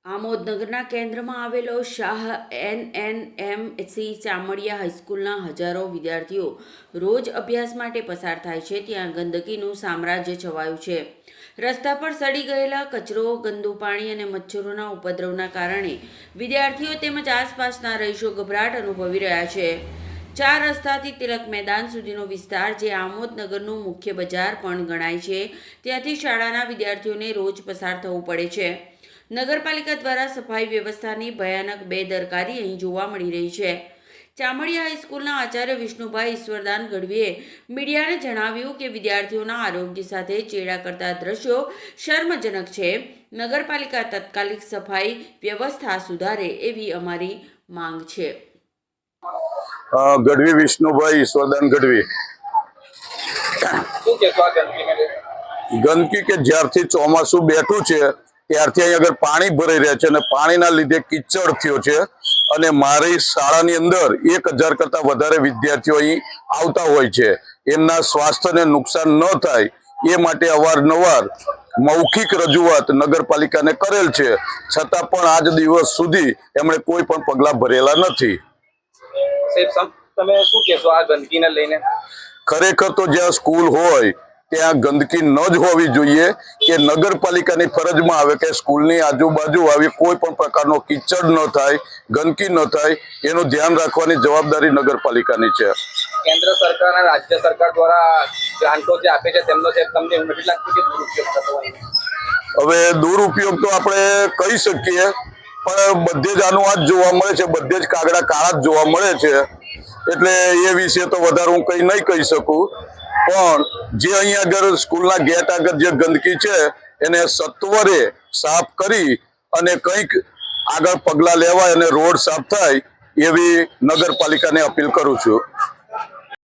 આમોદનગરના કેન્દ્રમાં આવેલો શાહ એનએનએમસી ચામડિયા હાઈસ્કૂલના હજારો વિદ્યાર્થીઓ રોજ અભ્યાસ માટે પસાર થાય છે ત્યાં ગંદકીનું સામ્રાજ્ય છવાયું છે। રસ્તા પર સડી ગયેલા કચરો, ગંદુ પાણી અને મચ્છરોના ઉપદ્રવના કારણે વિદ્યાર્થીઓ તેમજ આસપાસના રહીશો ગભરાટ અનુભવી રહ્યા છે। 4 રસ્તાથી તિલક મેદાન સુધીનો વિસ્તાર, જે આમોદનગરનું મુખ્ય બજાર પણ ગણાય છે, ત્યાંથી શાળાના વિદ્યાર્થીઓને રોજ પસાર થવું પડે છે। નગરપાલિકા દ્વારા સફાઈ વ્યવસ્થાની ભયાનક બેદરકારી અહીં જોવા મળી રહી છે। ચામડિયા હાઈસ્કૂલના આચાર્ય વિષ્ણુભાઈ ઈશ્વરદાન ગઢવીએ મીડિયાને જણાવ્યું કે વિદ્યાર્થીઓના આરોગ્ય સાથે ચેડા કરતા દ્રશ્યો શર્મજનક છે। નગરપાલિકા તાત્કાલિક સફાઈ વ્યવસ્થા સુધારે એવી અમારી માંગ છે। ગઢવી વિષ્ણુભાઈ ઈશ્વરદાન ગઢવી। ગંદકી કે જ્યારથી ચોમાસું બેઠું છે ત્યારથી અહીં આગળ પાણી ભરાઈ રહ્યા છે અને પાણીના લીધે કિચડ થયો છે અને મારી શાળાની અંદર 1000 કરતા વધારે વિદ્યાર્થીઓ અહીં આવતા હોય છે। એમના સ્વાસ્થ્યને નુકસાન ન થાય એ માટે અવારનવાર મૌખિક રજૂઆત નગરપાલિકાને કરેલ છે, છતાં પણ આજ દિવસ સુધી એમણે કોઈ પણ પગલાં ભરેલા નથી। તમે શું કહેશો આ ગંદકીને લઈને? ખરેખર તો જ્યાં સ્કૂલ હોય ત્યાં ગંદકી ન જ હોવી જોઈએ કે નગરપાલિકાની ફરજમાં આવે કે સ્કૂલની આજુબાજુ આવી કોઈ પણ પ્રકારનો કિચડ ન થાય, ગંદકી ન થાય, એનું ધ્યાન રાખવાની જવાબદારી નગરપાલિકાની છે। કેન્દ્ર સરકાર અને રાજ્ય સરકાર દ્વારા ગ્રાન્ટો જે આપે છે તેમનો તમને એવું નથી લાગતું કે દુરુપયોગ થતો હોય? હવે દુરુપયોગ તો આપણે કહી શકીએ, પણ બધે જ આનું આ જ જોવા મળે છે, બધે જ કાગડા કાળા જ જોવા મળે છે, એટલે એ વિશે તો વધારે હું કંઈ નહીં કહી શકું। પણ જે અહીંયા આગળ સ્કૂલના ગેટ આગળ જે ગંદકી છે એને સત્વરે સાફ કરી અને કંઈક આગળ પગલાં લેવાય અને રોડ સાફ થાય એવી નગરપાલિકાને અપીલ કરું છું।